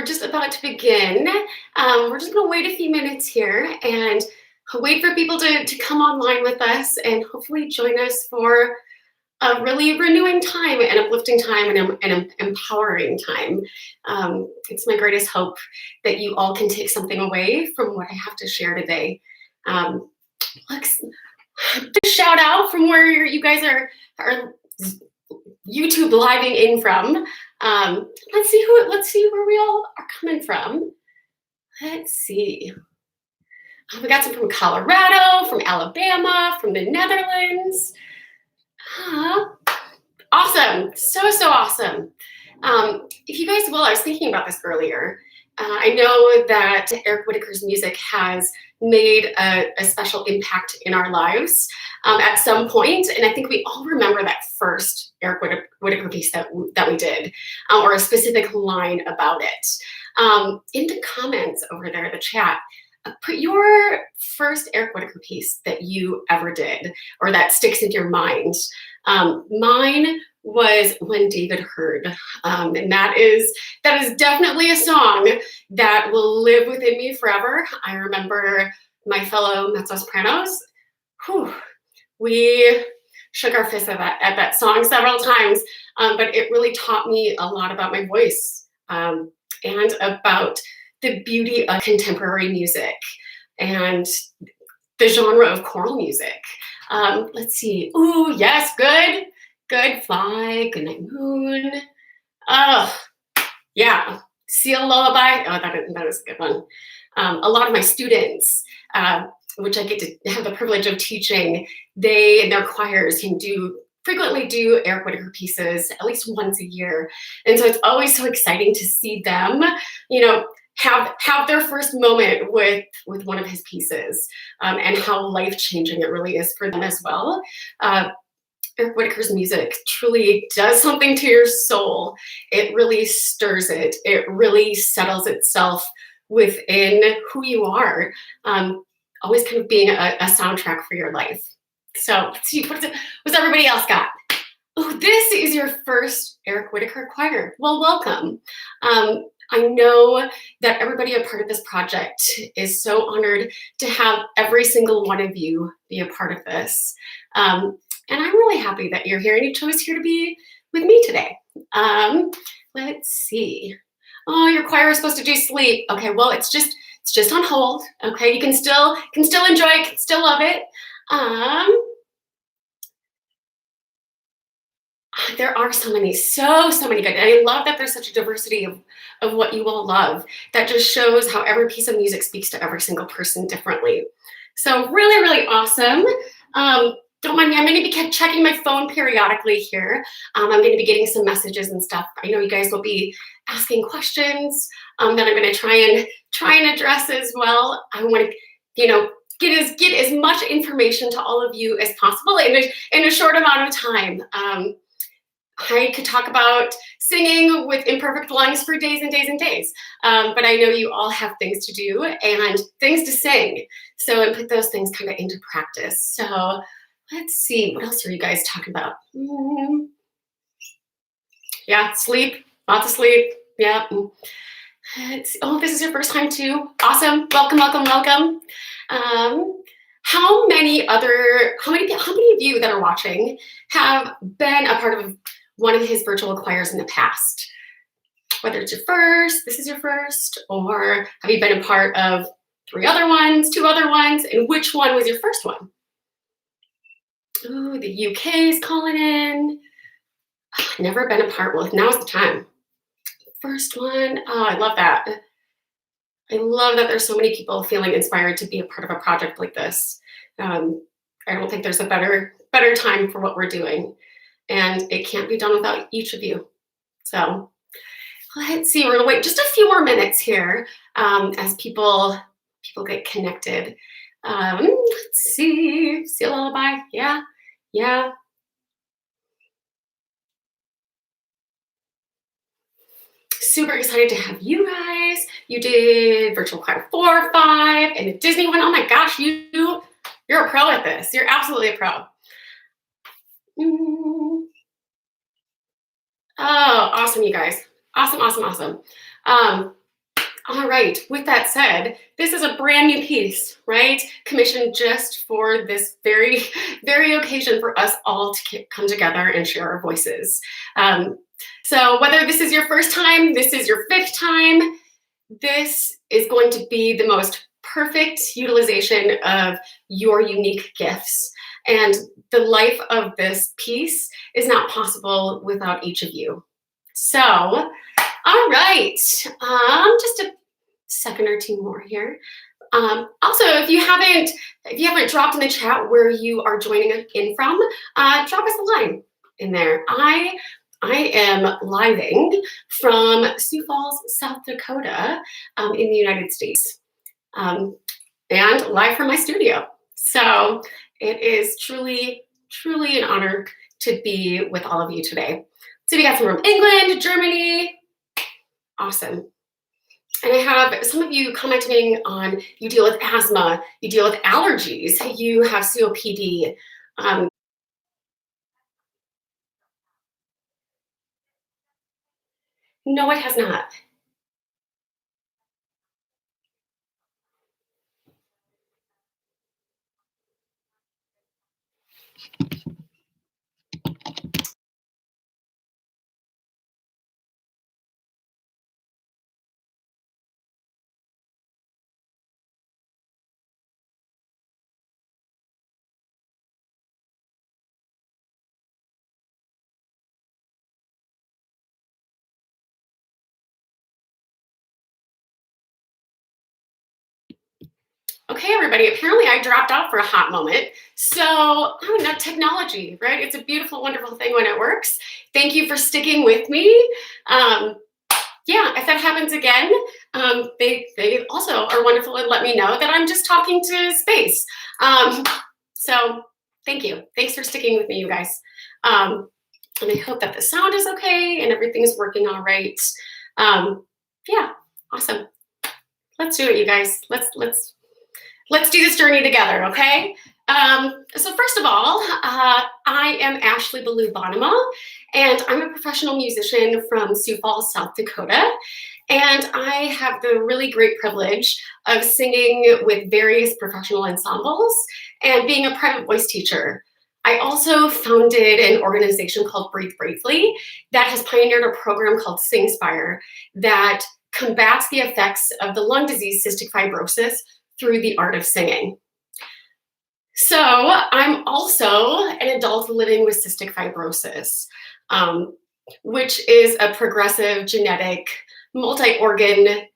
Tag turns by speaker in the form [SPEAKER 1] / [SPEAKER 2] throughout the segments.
[SPEAKER 1] just about to begin. We're just gonna wait a few minutes here and wait for people to come online with us and hopefully join us for a really renewing time and uplifting time and an empowering time. It's my greatest hope that you all can take something away from what I have to share today. Just shout out from where you guys are YouTube living in from. Let's see where we all are coming from. Let's see. We got some from Colorado, from Alabama, from the Netherlands. Awesome, so awesome. If you guys will, I was thinking about this earlier. I know that Eric Whitacre's music has made a special impact in our lives at some point, and I think we all remember that first Eric Whitacre piece that we did, or a specific line about it. In the comments over there, the chat, put your first Eric Whitacre piece that you ever did, or that sticks in your mind. Mine was When David Heard, and that is definitely a song that will live within me forever. I remember my fellow mezzo-sopranos, we shook our fists at that song several times, but it really taught me a lot about my voice and about the beauty of contemporary music and the genre of choral music. Let's see. Ooh, yes, good. Fly, Good Night Moon. Oh, yeah. Seal Lullaby. Oh, that is a good one. A lot of my students, which I get to have the privilege of teaching, they and their choirs can frequently do Eric Whitacre pieces at least once a year. And so it's always so exciting to see them, have their first moment with one of his pieces, and how life-changing it really is for them as well. Eric Whitacre's music truly does something to your soul. It really stirs it. It really settles itself within who you are, always kind of being a soundtrack for your life. So let's see, what's everybody else got? Oh, this is your first Eric Whitacre choir. Well, welcome. I know that everybody a part of this project is so honored to have every single one of you be a part of this. And I'm really happy that you're here and you chose here to be with me today. Let's see. Oh, your choir is supposed to do sleep. Okay, well, it's just on hold. Okay, you can still enjoy it, can still love it. There are so many good, and I love that there's such a diversity of what you all love. That just shows how every piece of music speaks to every single person differently. So really awesome. Don't mind me, I'm gonna be checking my phone periodically here. I'm gonna be getting some messages and stuff. I know you guys will be asking questions that I'm gonna try and address as well. I wanna, get as much information to all of you as possible in a short amount of time. I could talk about singing with imperfect lungs for days and days and days, but I know you all have things to do and things to sing, so and put those things kind of into practice. So let's see, what else are you guys talking about? Yeah, sleep, lots of sleep. Yeah. Oh, this is your first time too. Awesome. Welcome. How many of you that are watching have been a part of one of his virtual choirs in the past? Whether it's this is your first, or have you been a part of 2 other ones, and which one was your first one? Ooh, the UK is calling in. Never been a part. Well, now's the time. First one. Oh, I love that. I love that there's so many people feeling inspired to be a part of a project like this. I don't think there's a better time for what we're doing, and it can't be done without each of you. So let's see. We're gonna wait just a few more minutes here as people get connected. Let's see. Seal Lullaby. Yeah. Super excited to have you guys. You did virtual choir 4 or 5 and the Disney one. Oh my gosh, you're a pro at this. You're absolutely a pro. Oh, awesome, you guys. Awesome. All right, with that said, this is a brand new piece, right? Commissioned just for this very, very occasion for us all to come together and share our voices. So whether this is your first time, this is your fifth time, this is going to be the most perfect utilization of your unique gifts. And the life of this piece is not possible without each of you. So, all right, just a second or two more here. Also, if you haven't dropped in the chat where you are joining in from, drop us a line in there. I am living from Sioux Falls, South Dakota, in the United States, and live from my studio. So it is truly, truly an honor to be with all of you today. So we got some from England, Germany. Awesome. And I have some of you commenting on you deal with asthma, you deal with allergies, you have COPD. No, it has not. Okay, everybody, apparently I dropped out for a hot moment. So, I don't know, technology, right? It's a beautiful, wonderful thing when it works. Thank you for sticking with me. Yeah, if that happens again, they also are wonderful and let me know that I'm just talking to space. So thank you. Thanks for sticking with me, you guys. And I hope that the sound is okay and everything's working all right. Yeah, awesome. Let's do it, you guys. Let's do this journey together, okay? So first of all, I am Ashley Ballou-Bonnema, and I'm a professional musician from Sioux Falls, South Dakota. And I have the really great privilege of singing with various professional ensembles and being a private voice teacher. I also founded an organization called Breathe Bravely that has pioneered a program called SingSpire that combats the effects of the lung disease cystic fibrosis through the art of singing. So I'm also an adult living with cystic fibrosis, which is a progressive genetic multi-organ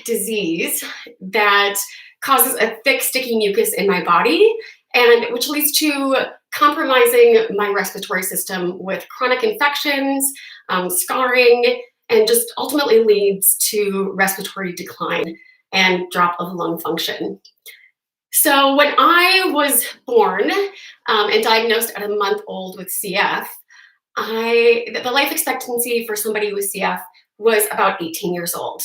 [SPEAKER 1] disease that causes a thick, sticky mucus in my body, and which leads to compromising my respiratory system with chronic infections, scarring, and just ultimately leads to respiratory decline and drop of lung function. So when I was born and diagnosed at a month old with CF, the life expectancy for somebody with CF was about 18 years old.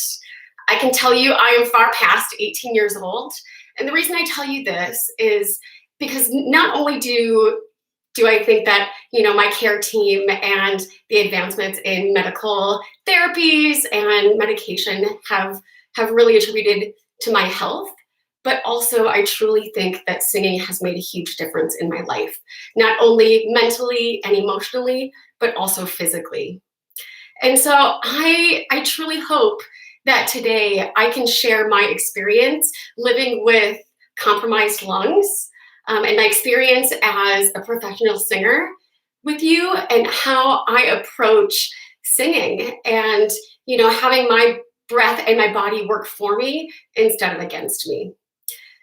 [SPEAKER 1] I can tell you I am far past 18 years old. And the reason I tell you this is because not only do I think that, my care team and the advancements in medical therapies and medication have really attributed to my health, but also I truly think that singing has made a huge difference in my life, not only mentally and emotionally, but also physically. And so I truly hope that today I can share my experience living with compromised lungs and my experience as a professional singer with you, and how I approach singing and, having my breath and my body work for me instead of against me.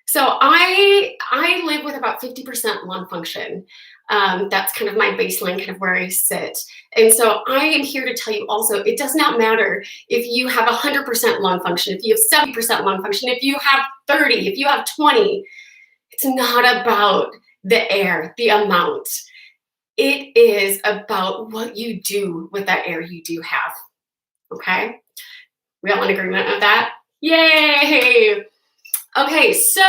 [SPEAKER 1] So I live with about 50% lung function. That's kind of my baseline, kind of where I sit. And so I am here to tell you also, it does not matter if you have 100% lung function, if you have 70% lung function, if you have 30, if you have 20, it's not about the air, the amount. It is about what you do with that air you do have, okay? We all in agreement of that? Yay! Okay, so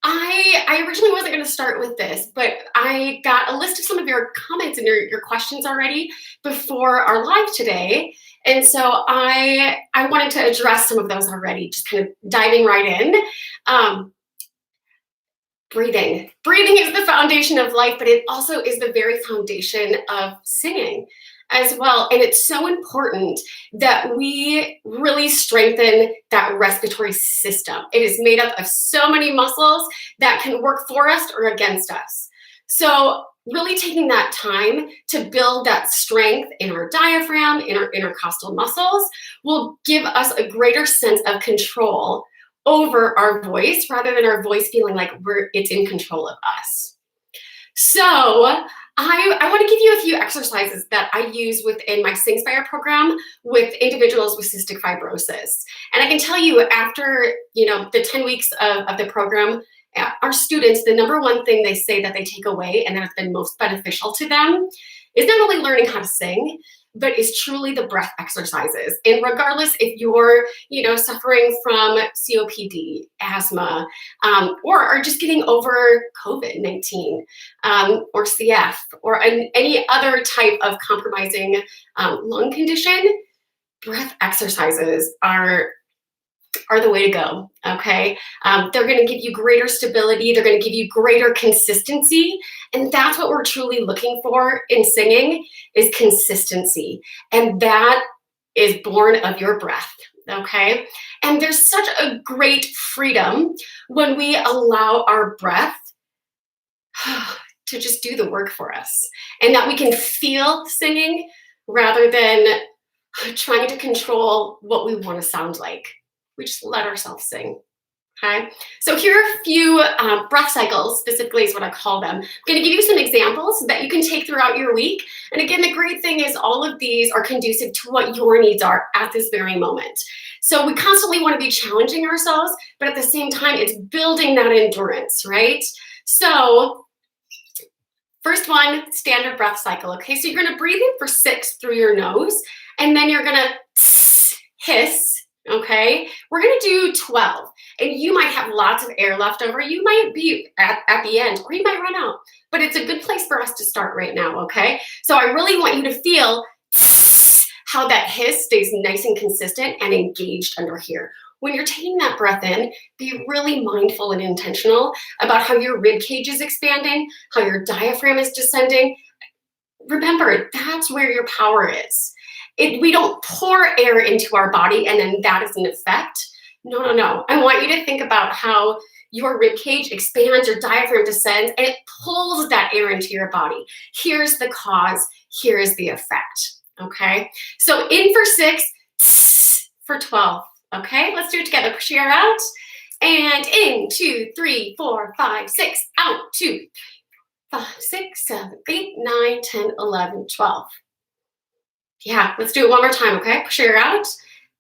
[SPEAKER 1] I originally wasn't going to start with this, but I got a list of some of your comments and your questions already before our live today. And so I wanted to address some of those already, just kind of diving right in. Breathing. Breathing is the foundation of life, but it also is the very foundation of singing as well. And it's so important that we really strengthen that respiratory system. It is made up of so many muscles that can work for us or against us. So really taking that time to build that strength in our diaphragm, in our intercostal muscles, will give us a greater sense of control over our voice rather than our voice feeling like it's in control of us. So I want to give you a few exercises that I use within my SingSpire program with individuals with cystic fibrosis. And I can tell you, after the 10 weeks of the program, our students, the number one thing they say that they take away and that has been most beneficial to them is not only learning how to sing, but is truly the breath exercises. And regardless if you're, suffering from COPD, asthma, or are just getting over COVID-19, or CF, or any other type of compromising lung condition, breath exercises are the way to go, okay? They're gonna give you greater stability, they're gonna give you greater consistency, and that's what we're truly looking for in singing, is consistency. And that is born of your breath, okay? And there's such a great freedom when we allow our breath to just do the work for us, and that we can feel singing rather than trying to control what we wanna sound like. We just let ourselves sing, okay? So here are a few breath cycles, specifically is what I call them. I'm gonna give you some examples that you can take throughout your week. And again, the great thing is all of these are conducive to what your needs are at this very moment. So we constantly wanna be challenging ourselves, but at the same time, it's building that endurance, right? So first one, standard breath cycle, okay? So you're gonna breathe in for 6 through your nose, and then you're gonna hiss, okay? We're gonna do 12, and you might have lots of air left over. You might be at the end, or you might run out, but it's a good place for us to start right now, okay? So I really want you to feel how that hiss stays nice and consistent and engaged under here. When you're taking that breath in, be really mindful and intentional about how your rib cage is expanding, how your diaphragm is descending. Remember, that's where your power is. We don't pour air into our body and then that is an effect. No. I want you to think about how your rib cage expands, your diaphragm descends, and it pulls that air into your body. Here's the cause, here's the effect, okay? So in for 6, for 12, okay? Let's do it together. Push your air out, and in, 2, 3, 4, 5, 6, out, 2, 5, 6, 7, 8, 9, 10, 11, 12. Yeah, let's do it one more time, okay? Push your air out.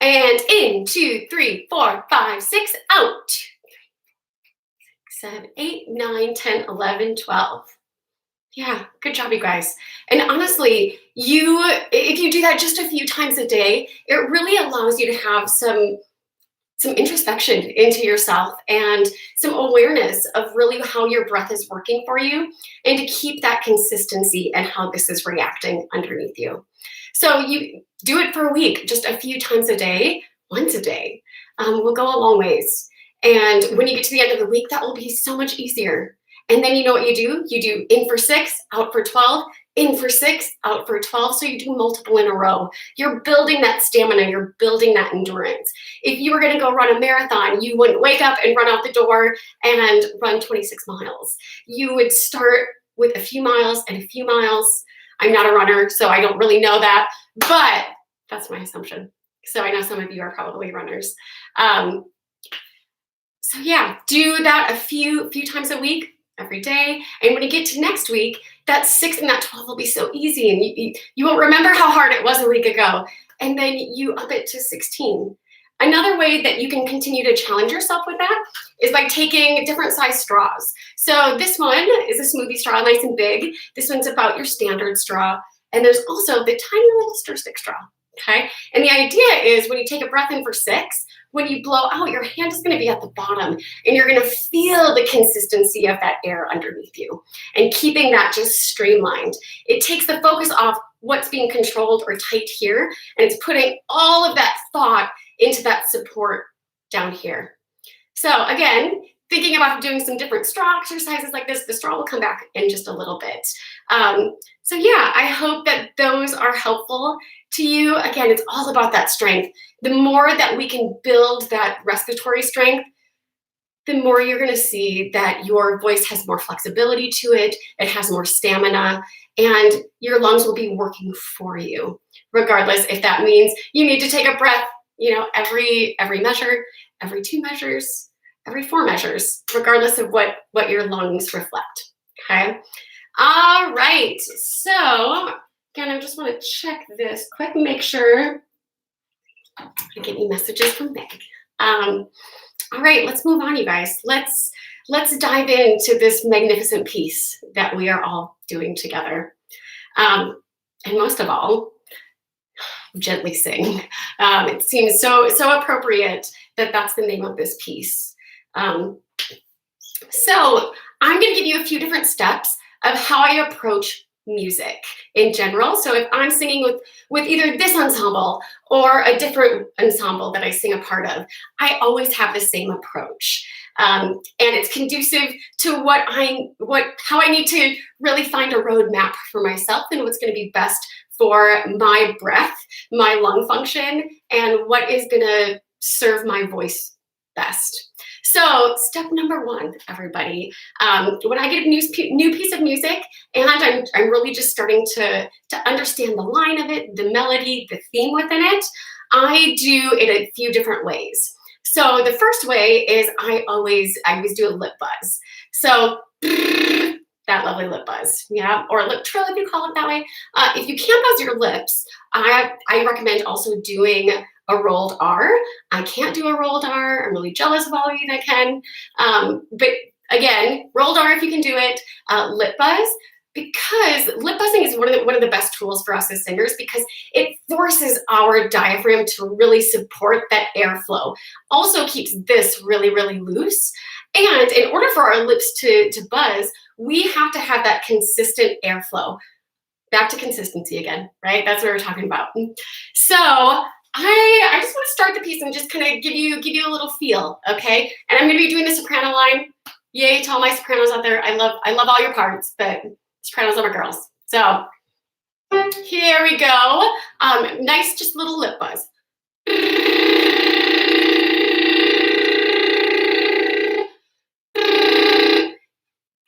[SPEAKER 1] And in, 2, 3, 4, 5, 6, out. 2, 3, 4, 5, 6, 7, 8, 9, 10, 11, 12. Yeah, good job, you guys. And honestly, if you do that just a few times a day, it really allows you to have some introspection into yourself and some awareness of really how your breath is working for you, and to keep that consistency and how this is reacting underneath you. So you do it for a week, just a few times a day, once a day, will go a long ways. And when you get to the end of the week, that will be so much easier. And then you know what you do? You do in for 6, out for 12, in for 6, out for 12. So you do multiple in a row. You're building that stamina, you're building that endurance. If you were gonna go run a marathon, you wouldn't wake up and run out the door and run 26 miles. You would start with a few miles and a few miles. I'm not a runner, so I don't really know that, but that's my assumption. So I know some of you are probably runners. So yeah, do that a few times a week, every day. And when you get to next week, that 6 and that 12 will be so easy, and you won't remember how hard it was a week ago. And then you up it to 16. Another way that you can continue to challenge yourself with that is by taking different size straws. So this one is a smoothie straw, nice and big. This one's about your standard straw. And there's also the tiny little stir stick straw. okay? And the idea is when you take a breath in for 6, when you blow out, your hand is gonna be at the bottom, and you're gonna feel the consistency of that air underneath you, and keeping that just streamlined. It takes the focus off what's being controlled or tight here, and it's putting all of that thought into that support down here. So again, thinking about doing some different straw exercises like this. The straw will come back in just a little bit. So yeah, I hope that those are helpful to you. Again, it's all about that strength. The more that we can build that respiratory strength, the more you're going to see that your voice has more flexibility to it, it has more stamina, and your lungs will be working for you, regardless if that means you need to take a breath, every measure, every 2 measures, every 4 measures, regardless of what your lungs reflect, okay? All right, so again, I just want to check this quick, make sure I get any messages from Meg. All right, let's move on, you guys. Let's dive into this magnificent piece that we are all doing together. And most of all, gently sing. It seems so appropriate that that's the name of this piece. So I'm going to give you a few different steps of how I approach music in general. So if I'm singing with either this ensemble or a different ensemble that I sing a part of, I always have the same approach. And it's conducive to how I need to really find a roadmap for myself and what's going to be best for my breath, my lung function, and what is going to serve my voice best. So step number 1, everybody, when I get a new piece of music and I'm really just starting to understand the line of it, the melody, the theme within it, I do it a few different ways. So the first way is I always do a lip buzz. So that lovely lip buzz, yeah, or lip trill if you call it that way. If you can't buzz your lips, I recommend also doing a rolled R. I can't do a rolled R. I'm really jealous of all of you that can. But again, rolled R if you can do it. Lip buzz, because lip buzzing is one of the best tools for us as singers because it forces our diaphragm to really support that airflow. Also keeps this really, really loose. And in order for our lips to buzz, we have to have that consistent airflow. Back to consistency again, right? That's what we're talking about. So I just want to start the piece and just kind of give you a little feel, okay? And I'm going to be doing the soprano line. Yay to all my sopranos out there. I love all your parts, but sopranos are my girls. So here we go. Nice, just little lip buzz.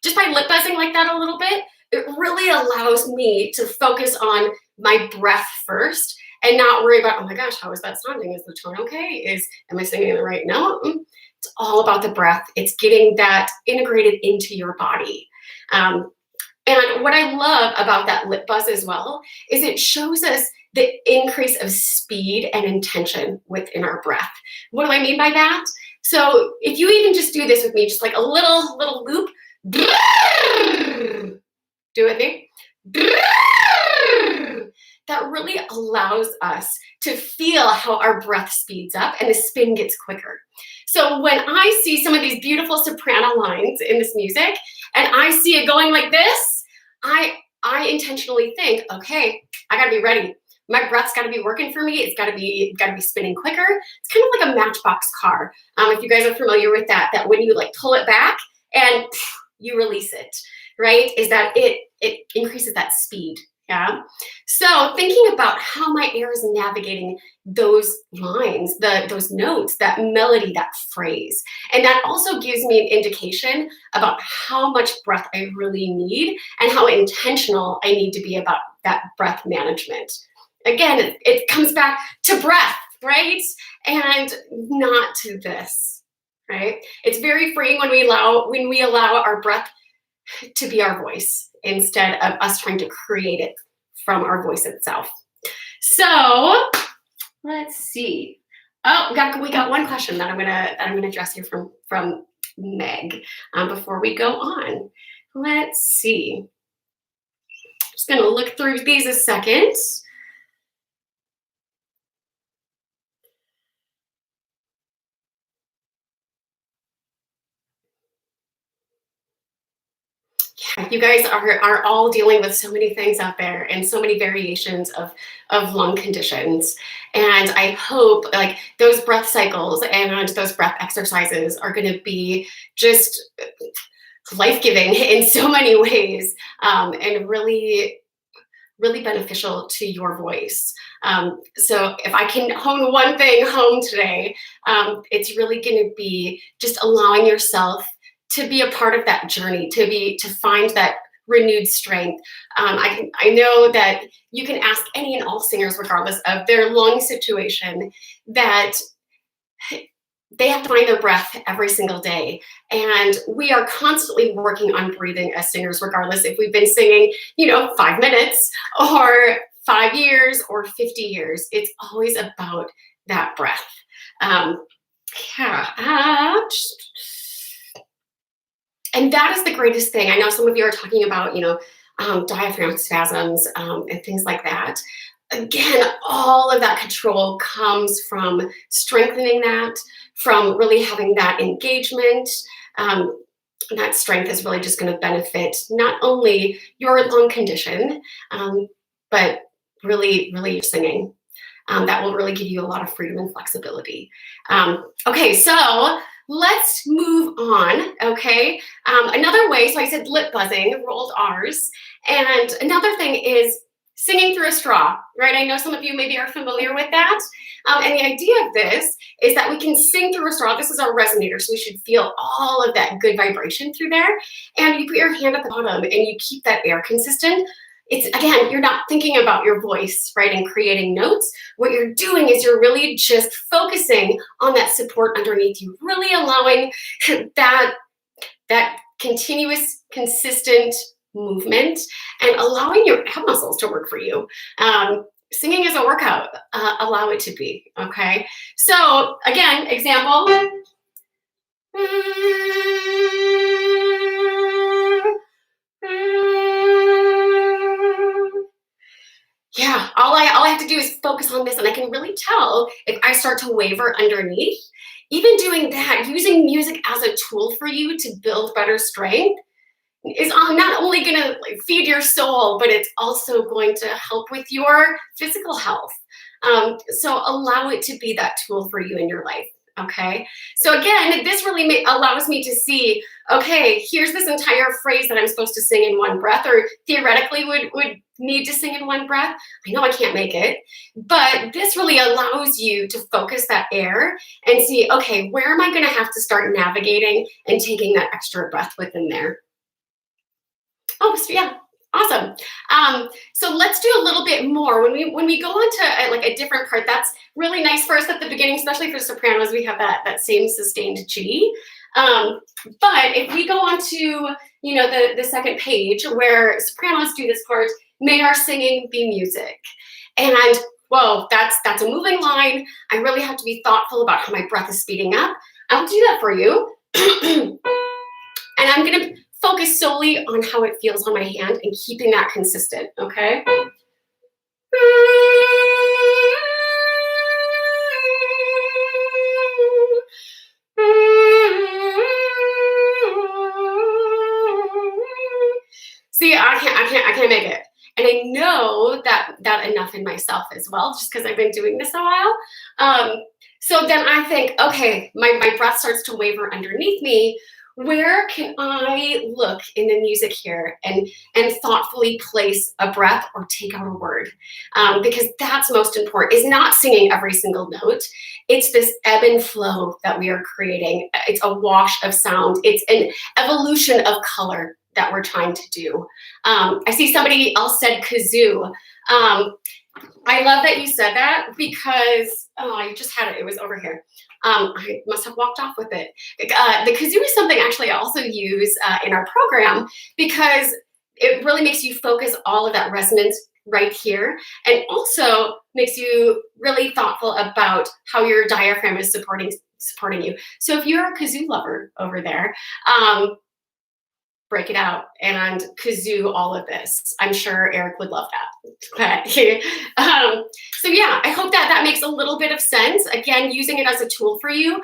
[SPEAKER 1] Just by lip buzzing like that a little bit, it really allows me to focus on my breath first and not worry about, oh my gosh, how is that sounding? Is the tone okay? Am I singing the right note? It's all about the breath. It's getting that integrated into your body. And what I love about that lip buzz as well is it shows us the increase of speed and intention within our breath. What do I mean by that? So if you even just do this with me, just like a little loop, do it me. That really allows us to feel how our breath speeds up and the spin gets quicker. So when I see some of these beautiful soprano lines in this music and I see it going like this, I intentionally think, okay, I gotta be ready. My breath's gotta be working for me. It's gotta be spinning quicker. It's kind of like a matchbox car. If you guys are familiar with that when you like pull it back and you release it, right? Is that it increases that speed. Yeah. So thinking about how my air is navigating those lines, those notes, that melody, that phrase. And that also gives me an indication about how much breath I really need and how intentional I need to be about that breath management. Again, it comes back to breath, right? And not to this, right? It's very freeing when we allow our breath to be our voice instead of us trying to create it from our voice itself. So let's see. Oh, we got one question that I'm gonna address here from Meg before we go on. Let's see. Just gonna look through these a second. You guys are all dealing with so many things out there and so many variations of lung conditions. And I hope like those breath cycles and those breath exercises are going to be just life-giving in so many ways, and really beneficial to your voice. So if I can hone one thing home today, it's really going to be just allowing yourself to be a part of that journey, to find that renewed strength. I know that you can ask any and all singers, regardless of their lung situation, that they have to find their breath every single day. And we are constantly working on breathing as singers, regardless if we've been singing, 5 minutes or 5 years or 50 years. It's always about that breath. And that is the greatest thing. I know some of you are talking about, diaphragm spasms and things like that. Again, all of that control comes from strengthening that, from really having that engagement. That strength is really just going to benefit not only your lung condition, but really your singing. That will really give you a lot of freedom and flexibility. Okay, so let's move on, okay? Another way, so I said lip buzzing, rolled R's, and another thing is singing through a straw, right? I know some of you maybe are familiar with that. And the idea of this is that we can sing through a straw. This is our resonator, so we should feel all of that good vibration through there. And you put your hand at the bottom and you keep that air consistent. It's, again, you're not thinking about your voice, right, and creating notes. What you're doing is you're really just focusing on that support underneath you, really allowing that continuous, consistent movement and allowing your ab muscles to work for you. Singing is a workout. Allow it to be, okay? So, again, example. Yeah, all I have to do is focus on this, and I can really tell if I start to waver underneath. Even doing that, using music as a tool for you to build better strength is not only going to feed your soul, but it's also going to help with your physical health. So allow it to be that tool for you in your life. Okay. So again, this really allows me to see, okay, here's this entire phrase that I'm supposed to sing in one breath, or theoretically would need to sing in one breath. I know I can't make it, but this really allows you to focus that air and see, okay, where am I going to have to start navigating and taking that extra breath within there? Oh, so yeah. Awesome. So let's do a little bit more. When we go on to like a different part, that's really nice for us at the beginning, especially for sopranos. We have that same sustained G. But if we go on to the second page where sopranos do this part, may our singing be music. And whoa, that's a moving line. I really have to be thoughtful about how my breath is speeding up. I'll do that for you. And I'm going to focus solely on how it feels on my hand and keeping that consistent, okay? See, I can't make it. And I know that enough in myself as well, just because I've been doing this a while. So then I think, okay, my breath starts to waver underneath me. Where can I look in the music here and thoughtfully place a breath or take out a word? Because that's most important, is not singing every single note. It's this ebb and flow that we are creating. It's a wash of sound. It's an evolution of color that we're trying to do. I see somebody else said kazoo. I love that you said that because, I just had it. It was over here. I must have walked off with it. The kazoo is something actually I also use in our program because it really makes you focus all of that resonance right here, and also makes you really thoughtful about how your diaphragm is supporting you. So if you're a kazoo lover over there, break it out and kazoo all of this. I'm sure Eric would love that. Okay. So yeah, I hope that makes a little bit of sense. Again, using it as a tool for you.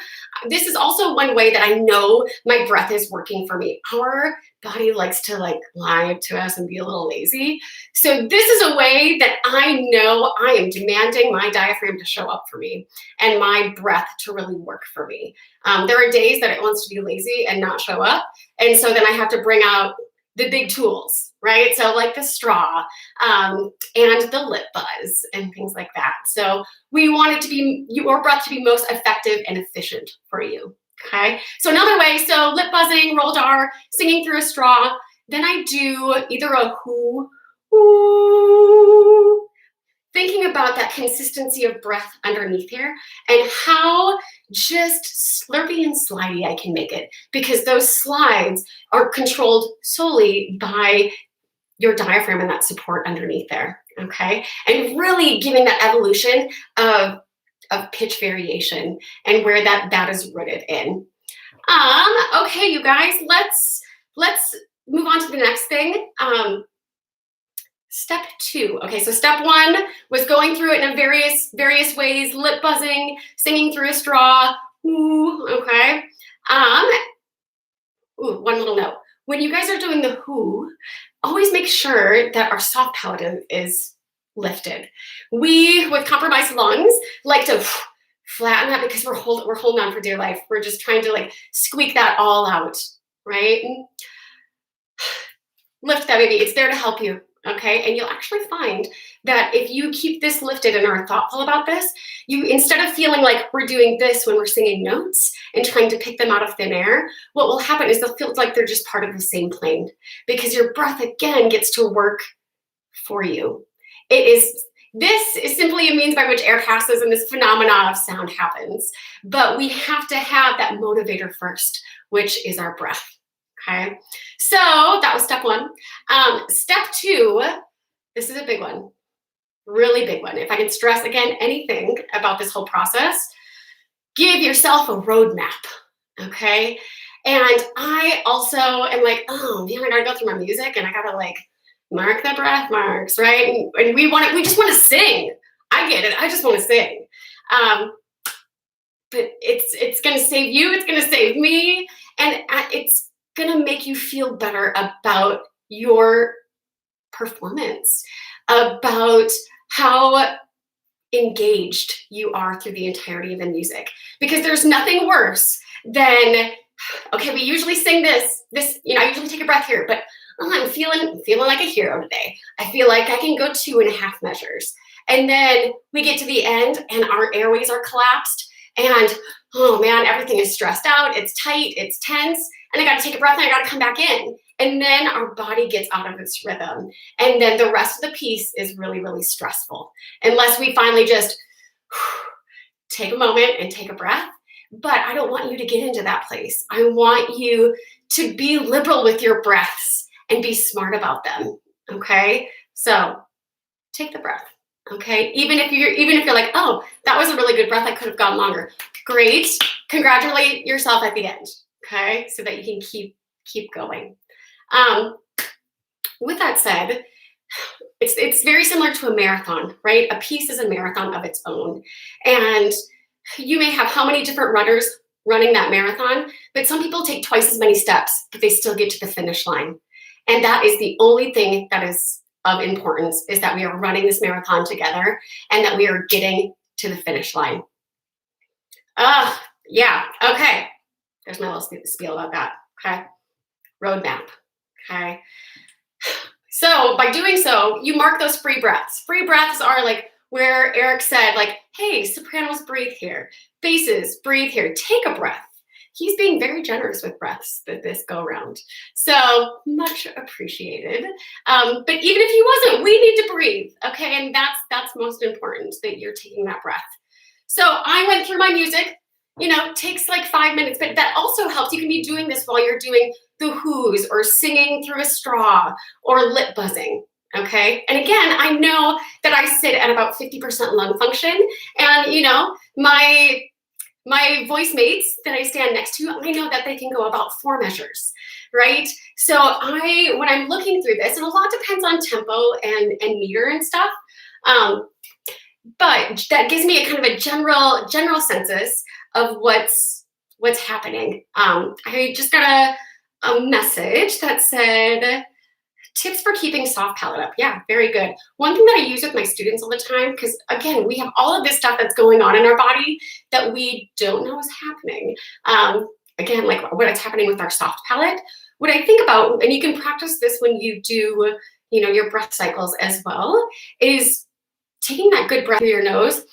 [SPEAKER 1] This is also one way that I know my breath is working for me. Our body likes to like lie to us and be a little lazy. So this is a way that I know I am demanding my diaphragm to show up for me and my breath to really work for me. There are days that it wants to be lazy and not show up. And so then I have to bring out the big tools, right? So like the straw and the lip buzz and things like that. So we want it to be, your breath to be most effective and efficient for you, okay? So another way, so lip buzzing, roll jar, singing through a straw. Then I do either a whoo, whoo, thinking about that consistency of breath underneath here and how just slurpy and slidey I can make it, because those slides are controlled solely by your diaphragm and that support underneath there, okay? And really giving that evolution of pitch variation and where that is rooted in. Okay, you guys, let's move on to the next thing. Step 2. Okay, so step 1 was going through it in various ways, lip buzzing, singing through a straw. Ooh, okay. One little note. When you guys are doing the who, always make sure that our soft palate is lifted. We, with compromised lungs, like to flatten that because we're holding on for dear life. We're just trying to like squeak that all out, right? Lift that baby. It's there to help you. Okay, and you'll actually find that if you keep this lifted and are thoughtful about this, you, instead of feeling like we're doing this when we're singing notes and trying to pick them out of thin air, what will happen is they'll feel like they're just part of the same plane, because your breath again gets to work for you. This is simply a means by which air passes and this phenomena of sound happens. But we have to have that motivator first, which is our breath. Okay, so that was step 1. Step 2, this is a big one, really big one. If I can stress again anything about this whole process, give yourself a roadmap, okay? And I also am like, oh man, I gotta go through my music and I gotta like mark the breath marks, right? And we just want to sing. I get it. I just want to sing. But it's gonna save you. It's gonna save me, and it's gonna make you feel better about your performance, about how engaged you are through the entirety of the music. Because there's nothing worse than, okay, we usually sing this, I usually take a breath here, but I'm feeling like a hero today. I feel like I can go 2.5 measures. And then we get to the end and our airways are collapsed and, oh man, everything is stressed out, it's tight, it's tense, and I gotta take a breath and I gotta come back in. And then our body gets out of its rhythm. And then the rest of the piece is really, really stressful. Unless we finally just take a moment and take a breath. But I don't want you to get into that place. I want you to be liberal with your breaths and be smart about them, okay? So take the breath, okay? Even if you're like, oh, that was a really good breath, I could have gone longer. Great, congratulate yourself at the end, okay? So that you can keep going. With that said, it's very similar to a marathon, right? A piece is a marathon of its own. And you may have how many different runners running that marathon, but some people take twice as many steps, but they still get to the finish line. And that is the only thing that is of importance, is that we are running this marathon together and that we are getting to the finish line. Yeah, okay. There's my little spiel about that, okay? Roadmap, okay? So by doing so, you mark those free breaths. Free breaths are like where Eric said, like, hey, sopranos, breathe here. Basses, breathe here. Take a breath. He's being very generous with breaths this go around. So much appreciated. But even if he wasn't, we need to breathe, okay? And that's most important, that you're taking that breath. So I went through my music, takes like 5 minutes, but that also helps. You can be doing this while you're doing the whoos or singing through a straw or lip buzzing, okay? And again, I know that I sit at about 50% lung function, and my voice mates that I stand next to, I know that they can go about 4 measures, right? So when I'm looking through this, and a lot depends on tempo and meter and stuff, but that gives me a kind of a general census of what's happening. I just got a message that said, tips for keeping soft palate up. Yeah, very good. One thing that I use with my students all the time, because again, we have all of this stuff that's going on in our body that we don't know is happening. Again, like what's happening with our soft palate. What I think about, and you can practice this when you do, your breath cycles as well, is taking that good breath through your nose.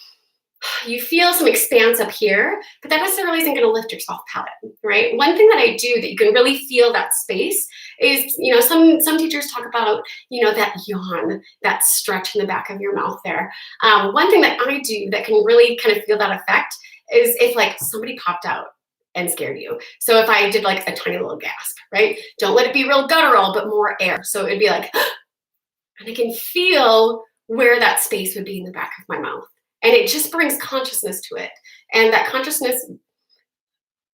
[SPEAKER 1] You feel some expanse up here, but that necessarily isn't going to lift your soft palate, right? One thing that I do that you can really feel that space is, some teachers talk about, that yawn, that stretch in the back of your mouth there. One thing that I do that can really kind of feel that effect is if like somebody popped out and scared you. So if I did like a tiny little gasp, right? Don't let it be real guttural, but more air. So it'd be like, and I can feel where that space would be in the back of my mouth. And it just brings consciousness to it. And that consciousness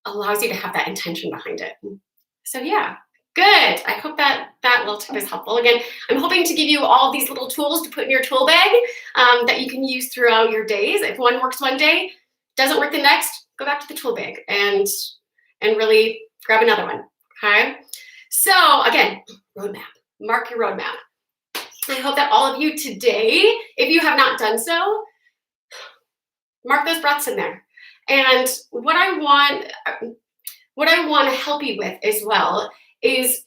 [SPEAKER 1] allows you to have that intention behind it. So yeah, good. I hope that little tip is helpful. Again, I'm hoping to give you all these little tools to put in your tool bag that you can use throughout your days. If one works one day, doesn't work the next, go back to the tool bag and really grab another one, okay? So again, roadmap, mark your roadmap. I hope that all of you today, if you have not done so, mark those breaths in there. And what I want to help you with as well is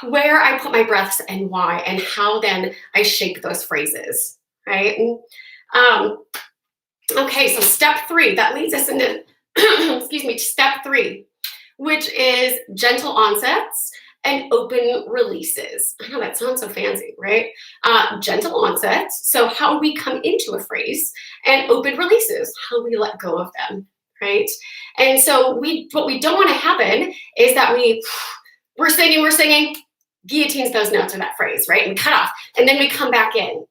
[SPEAKER 1] where I put my breaths and why, and how then I shape those phrases, right? Okay, so step 3, that leads us into, excuse me, step 3, which is gentle onsets and open releases. I know that sounds so fancy, right? Gentle onsets, so how we come into a phrase, and open releases, how we let go of them, right? And so what we don't want to happen is that we're singing, guillotines those notes in that phrase, right? And cut off, and then we come back in.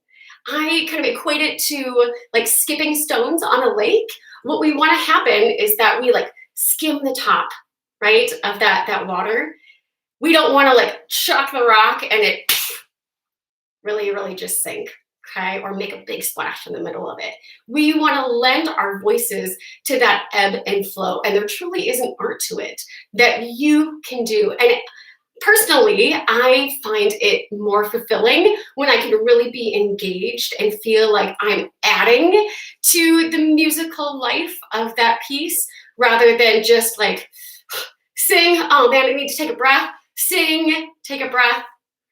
[SPEAKER 1] I kind of equate it to like skipping stones on a lake. What we want to happen is that we like skim the top, right, of that water. We don't want to like chuck the rock and it really, really just sink, okay? Or make a big splash in the middle of it. We want to lend our voices to that ebb and flow. And there truly is an art to it that you can do. And personally, I find it more fulfilling when I can really be engaged and feel like I'm adding to the musical life of that piece rather than just like sing, oh man, I need to take a breath. Sing, take a breath,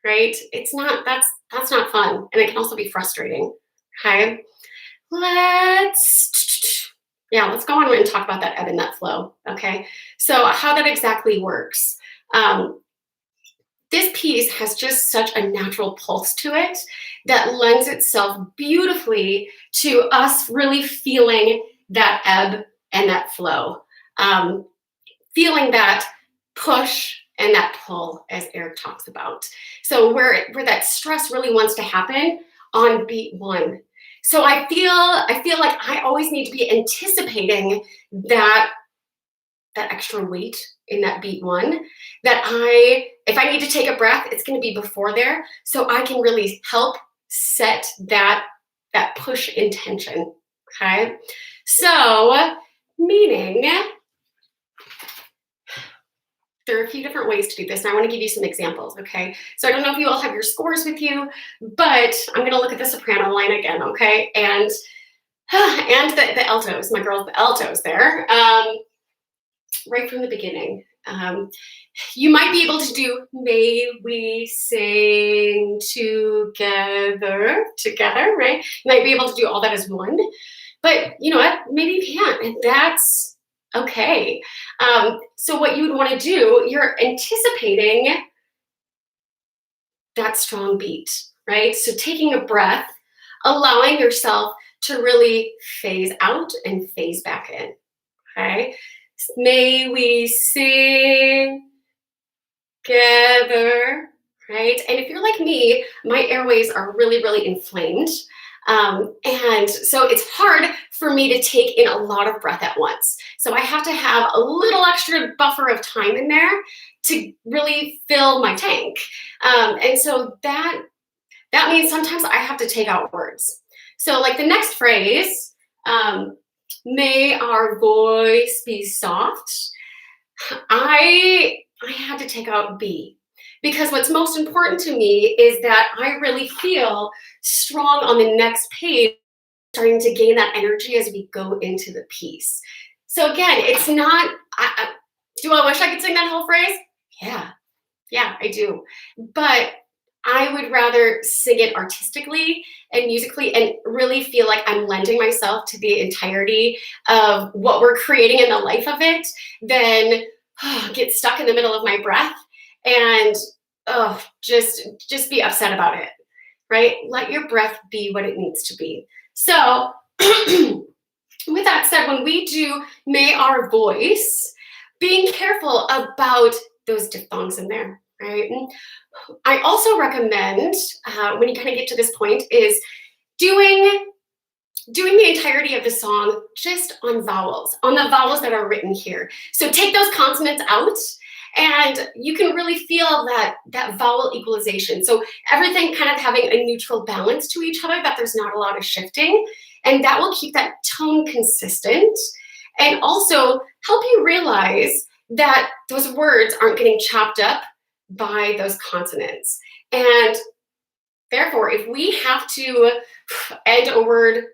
[SPEAKER 1] right? It's not, that's not fun. And it can also be frustrating, okay? Let's go on and talk about that ebb and that flow, okay? So how that exactly works. This piece has just such a natural pulse to it that lends itself beautifully to us really feeling that ebb and that flow. Feeling that push and that pull, as Eric talks about. So where that stress really wants to happen on beat 1. So I feel like I always need to be anticipating that extra weight in that beat 1, that if I need to take a breath, it's going to be before there, so I can really help set that push intention, okay? So, meaning, there are a few different ways to do this, and I want to give you some examples, okay? So I don't know if you all have your scores with you, but I'm going to look at the soprano line again, okay? And the altos, my girls, the altos there, right from the beginning. You might be able to do, may we sing together, right? You might be able to do all that as one, but you know what? Maybe you can't, and that's okay. So what you would want to do, you're anticipating that strong beat, right? So taking a breath, allowing yourself to really phase out and phase back in, okay? May we sing together, right? And if you're like me, my airways are really, really inflamed. And so it's hard for me to take in a lot of breath at once. So I have to have a little extra buffer of time in there to really fill my tank. And so that means sometimes I have to take out words. So like the next phrase, may our voice be soft. I I had to take out B. Because what's most important to me is that I really feel strong on the next page, starting to gain that energy as we go into the piece. So again, it's not, do I wish I could sing that whole phrase? Yeah, I do. But I would rather sing it artistically and musically and really feel like I'm lending myself to the entirety of what we're creating in the life of it than get stuck in the middle of my breath and just be upset about it, right? Let your breath be what it needs to be. So with that said, when we do May Our Voice, being careful about those diphthongs in there, right? I also recommend, when you kind of get to this point, is doing the entirety of the song just on vowels, on the vowels that are written here. So take those consonants out, and you can really feel that vowel equalization. So everything kind of having a neutral balance to each other, that there's not a lot of shifting, and that will keep that tone consistent and also help you realize that those words aren't getting chopped up by those consonants. And therefore, if we have to end a word,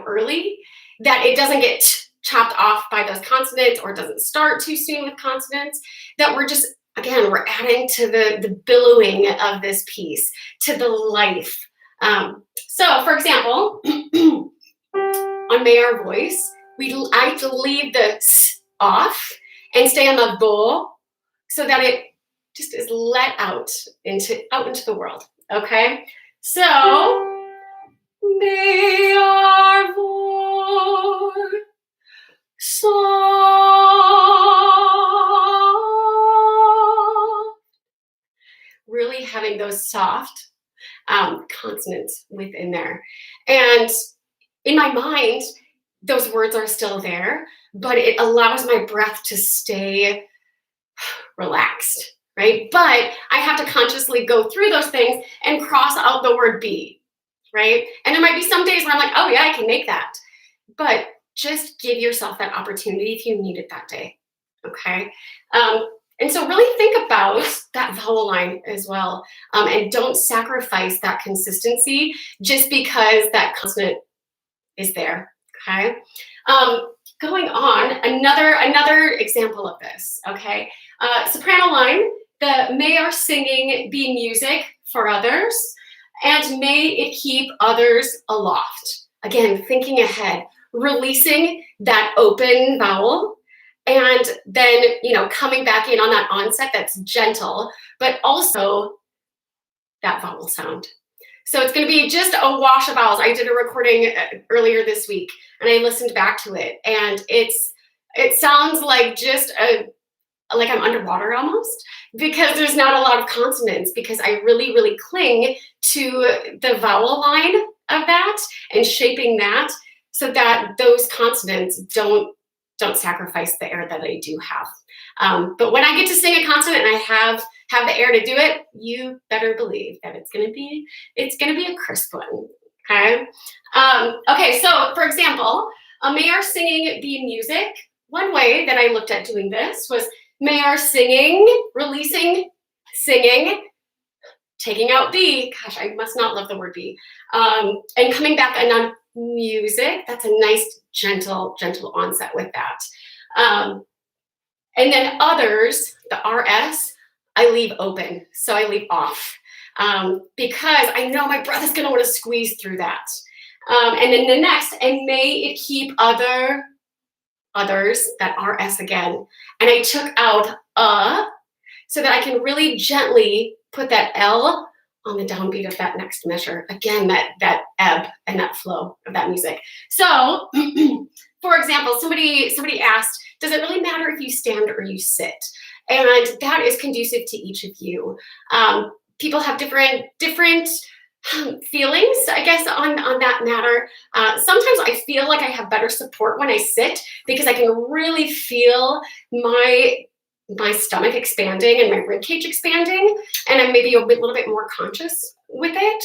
[SPEAKER 1] early, that it doesn't get chopped off by those consonants or doesn't start too soon with consonants, that we're just, again, we're adding to the billowing of this piece, to the life. So, for example, on May Our Voice, I have to leave the s off and stay on the bo so that it just is let out into the world. Okay, so may our voice soft, really having those soft consonants within there. And in my mind, those words are still there, but it allows my breath to stay relaxed, right? But I have to consciously go through those things and cross out the word be, right? And there might be some days where I'm like, oh yeah, I can make that. But just give yourself that opportunity if you need it that day, okay? And so really think about that vowel line as well, and don't sacrifice that consistency just because that consonant is there, okay? Going on, another example of this, okay? Soprano line, the may our singing be music for others, and may it keep others aloft. Again, thinking ahead, releasing that open vowel, and then, coming back in on that onset that's gentle, but also that vowel sound. So it's going to be just a wash of vowels. I did a recording earlier this week, and I listened back to it, and it sounds like like I'm underwater almost, because there's not a lot of consonants, because I really, really cling to the vowel line of that and shaping that so that those consonants don't sacrifice the air that I do have. But when I get to sing a consonant and I have the air to do it, you better believe that it's gonna be a crisp one. Okay. Okay. So, for example, may our singing be music. One way that I looked at doing this was may our singing, releasing, singing, taking out B. Gosh, I must not love the word B. And coming back on music. That's a nice, gentle onset with that. And then others, the RS, I leave open. So I leave off because I know my breath is going to want to squeeze through that. And then the next, and may it keep others, that RS again. And I took out so that I can really gently put that L on the downbeat of that next measure. Again, that ebb and that flow of that music. So, for example, somebody asked, does it really matter if you stand or you sit? And that is conducive to each of you. People have different feelings, I guess, on that matter. Sometimes I feel like I have better support when I sit because I can really feel my stomach expanding and my rib cage expanding, and I'm maybe a little bit more conscious with it.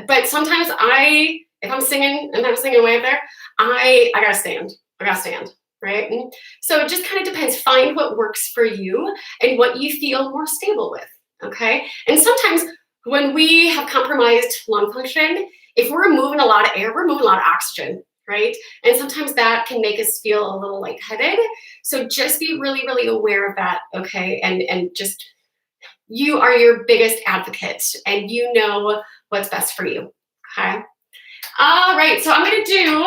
[SPEAKER 1] But sometimes if I'm singing and I'm singing away up there, I gotta stand. right? And so it just kind of depends. Find what works for you and what you feel more stable with, okay? And sometimes when we have compromised lung function, if we're removing a lot of air, we're removing a lot of oxygen, right? And sometimes that can make us feel a little lightheaded. So just be really, really aware of that, okay? And just, you are your biggest advocate and you know what's best for you, okay? All right, so I'm gonna do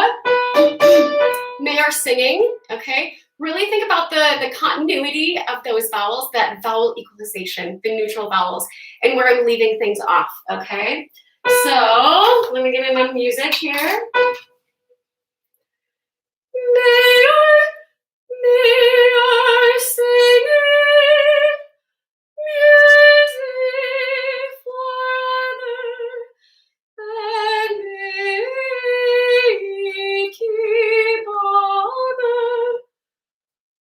[SPEAKER 1] Mayor singing, okay? Really think about the continuity of those vowels, that vowel equalization, the neutral vowels, and where I'm leaving things off, okay? So let me get in the music here. Mayor singing, music for others, and may keep on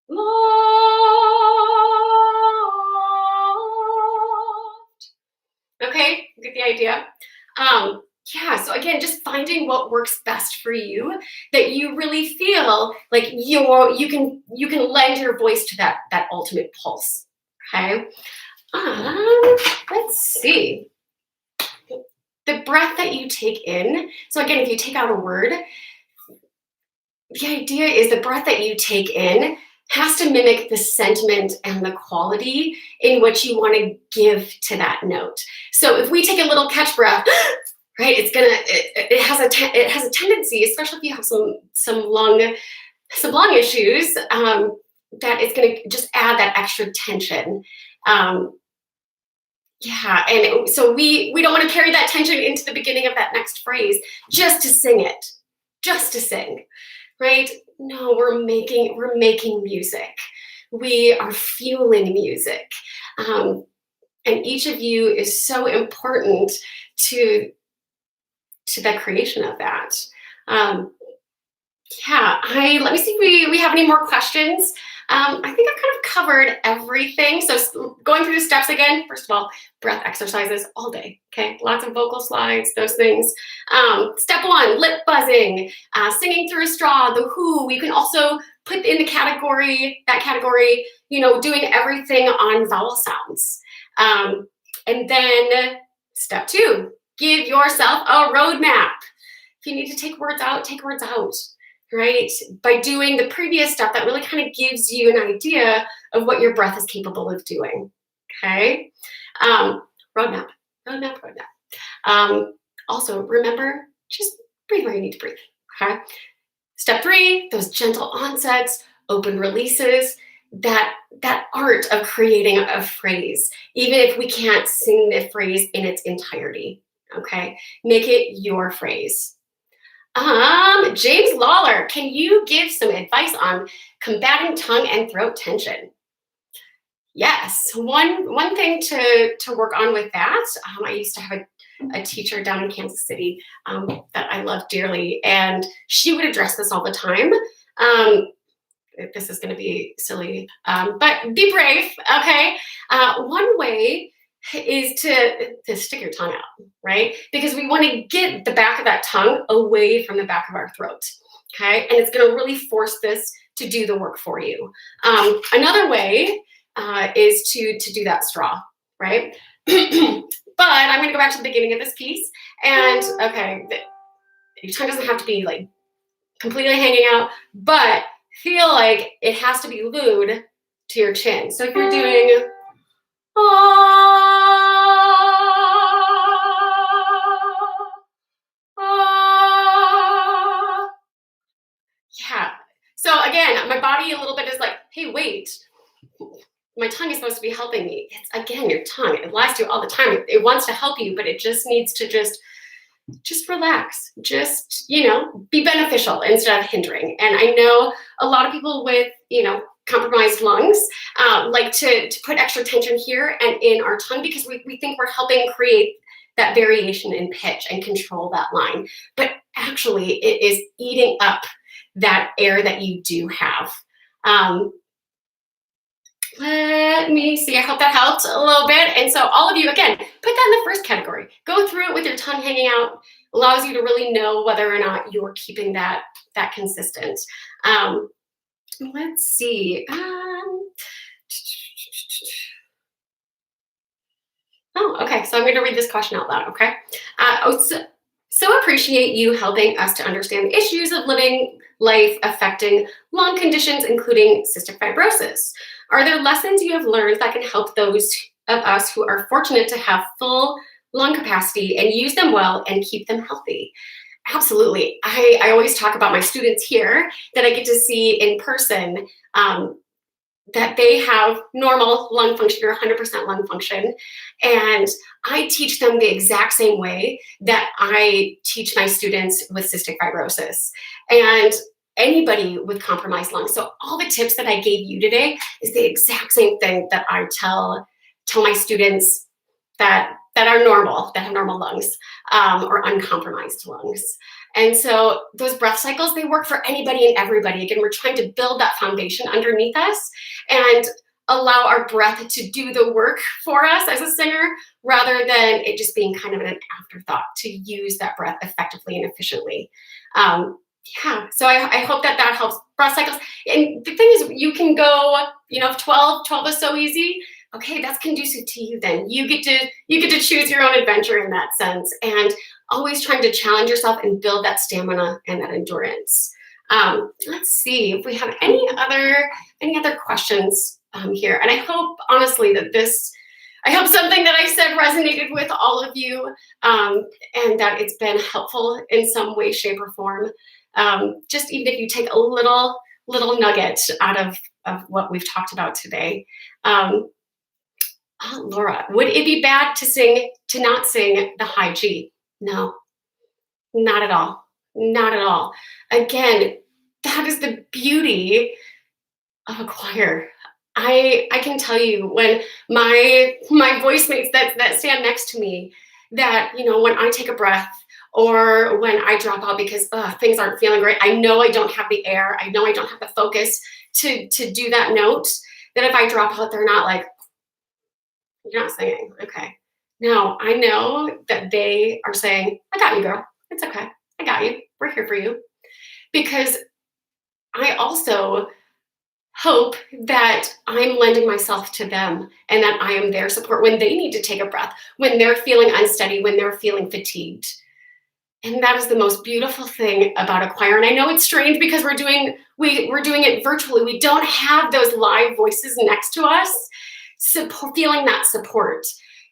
[SPEAKER 1] aloft. Okay, you get the idea. Yeah, so again, just finding what works best for you, that you really feel like you can lend your voice to that ultimate pulse. Okay. Let's see. The breath that you take in. So again, if you take out a word, the idea is the breath that you take in has to mimic the sentiment and the quality in which you want to give to that note. So if we take a little catch breath, right, it has a tendency, especially if you have some lung issues, that it's going to just add that extra tension. Yeah, and so we don't want to carry that tension into the beginning of that next phrase just to sing it, just to sing, right? No, we're making music. We are fueling music, and each of you is so important to the creation of that. Yeah, let me see if we have any more questions. I think I've kind of covered everything. So going through the steps again, first of all, breath exercises all day, okay? Lots of vocal slides, those things. Step 1, lip buzzing, singing through a straw, the who. You can also put in that category, doing everything on vowel sounds. And then step 2, give yourself a roadmap. If you need to take words out, take words out. Right? By doing the previous step, that really kind of gives you an idea of what your breath is capable of doing. Okay? Roadmap. Also, remember, just breathe where you need to breathe. Okay? Step 3, those gentle onsets, open releases, that art of creating a phrase, even if we can't sing the phrase in its entirety. Okay? Make it your phrase. James Lawler, can you give some advice on combating tongue and throat tension? Yes, one thing to work on with that. I used to have a teacher down in Kansas City that I love dearly, and she would address this all the time. This is going to be silly, but be brave. Okay, one way is to stick your tongue out, right? Because we want to get the back of that tongue away from the back of our throat, okay? And it's going to really force this to do the work for you. Another way is to do that straw, right? But I'm going to go back to the beginning of this piece, and okay, your tongue doesn't have to be like completely hanging out, but feel like it has to be glued to your chin. So if you're doing yeah. So again, my body a little bit is like, hey, wait, my tongue is supposed to be helping me. It's again, your tongue, it lies to you all the time. It wants to help you, but it just needs to just relax, just, be beneficial instead of hindering. And I know a lot of people with, compromised lungs like to put extra tension here and in our tongue because we think we're helping create that variation in pitch and control that line. But actually, it is eating up that air that you do have. Let me see. I hope that helped a little bit. And so all of you, again, put that in the first category. Go through it with your tongue hanging out. Allows you to really know whether or not you're keeping that consistent. let's see. Oh, okay. So I'm going to read this question out loud. Okay. So appreciate you helping us to understand the issues of living life affecting lung conditions, including cystic fibrosis. Are there lessons you have learned that can help those of us who are fortunate to have full lung capacity and use them well and keep them healthy? Absolutely. I always talk about my students here that I get to see in person, that they have normal lung function or 100% lung function. And I teach them the exact same way that I teach my students with cystic fibrosis and anybody with compromised lungs. So all the tips that I gave you today is the exact same thing that I tell my students that are normal, that have normal lungs, or uncompromised lungs. And so those breath cycles, they work for anybody and everybody. Again, we're trying to build that foundation underneath us and allow our breath to do the work for us as a singer, rather than it just being kind of an afterthought to use that breath effectively and efficiently. So I hope that helps. Breath cycles. And the thing is, you can go, 12 is so easy. Okay, that's conducive to you then. You get to choose your own adventure in that sense, and always trying to challenge yourself and build that stamina and that endurance. Let's see if we have any other questions here. And I hope, honestly, that I hope something that I said resonated with all of you, and that it's been helpful in some way, shape, or form. Just even if you take a little nugget out of what we've talked about today. Laura, would it be bad to not sing the high G? No, not at all. Not at all. Again, that is the beauty of a choir. I can tell you, when my voice mates that stand next to me, that, when I take a breath or when I drop out because things aren't feeling great, I know I don't have the air, I know I don't have the focus to do that note, that if I drop out, they're not like, "You're not singing." Okay. No, I know that they are saying, "I got you, girl. It's okay. I got you. We're here for you." Because I also hope that I'm lending myself to them and that I am their support when they need to take a breath, when they're feeling unsteady, when they're feeling fatigued. And that is the most beautiful thing about a choir. And I know it's strange because we're doing it virtually. We don't have those live voices next to us, feeling that support.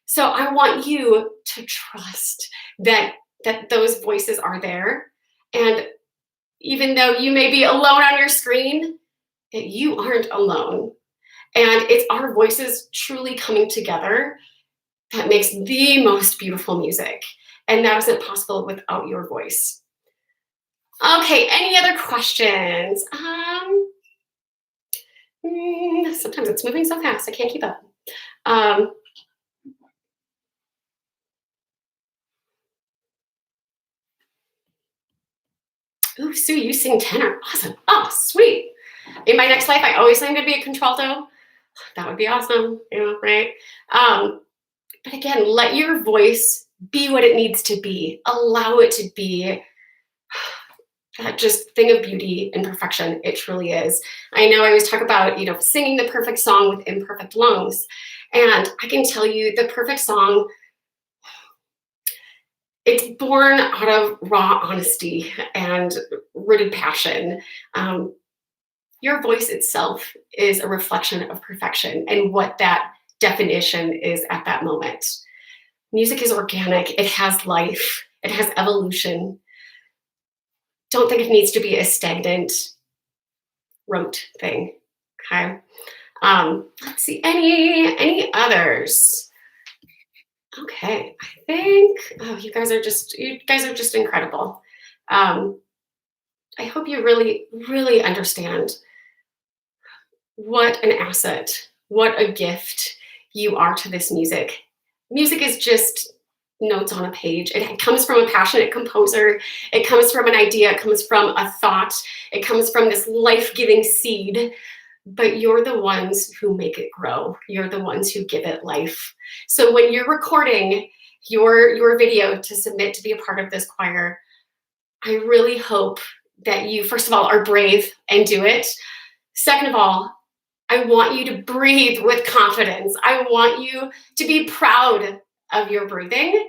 [SPEAKER 1] So I want you to trust that those voices are there. And even though you may be alone on your screen, that you aren't alone. And it's our voices truly coming together that makes the most beautiful music. And that isn't possible without your voice. Okay, any other questions? Sometimes it's moving so fast, I can't keep up. Ooh, Sue, you sing tenor. Awesome. Oh, sweet. In my next life, I always think to be a contralto. That would be awesome, right? But again, let your voice be what it needs to be. Allow it to be that just thing of beauty and perfection. It truly is. I know I always talk about, singing the perfect song with imperfect lungs. And I can tell you, the perfect song, it's born out of raw honesty and rooted passion. Your voice itself is a reflection of perfection and what that definition is at that moment. Music is organic. It has life. It has evolution. Don't think it needs to be a stagnant, rote thing. Okay. Let's see. Any others? Okay. I think. Oh, you guys are just incredible. I hope you really, really understand what an asset, what a gift you are to this music. Music is just notes on a page. It comes from a passionate composer. It comes from an idea. It comes from a thought. It comes from this life-giving seed. But you're the ones who make it grow. You're the ones who give it life. So when you're recording your video to submit to be a part of this choir, I really hope that you, first of all, are brave and do it. Second of all, I want you to breathe with confidence. I want you to be proud of your breathing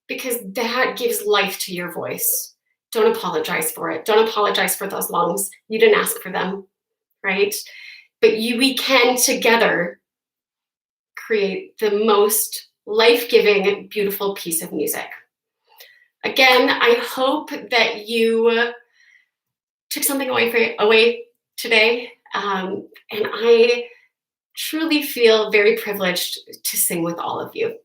[SPEAKER 1] because that gives life to your voice. Don't apologize for it. Don't apologize for those lungs. You didn't ask for them, right? But we can together create the most life-giving, beautiful piece of music. Again, I hope that you took something away today. And I truly feel very privileged to sing with all of you.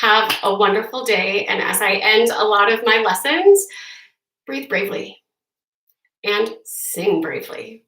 [SPEAKER 1] Have a wonderful day. And as I end a lot of my lessons, breathe bravely and sing bravely.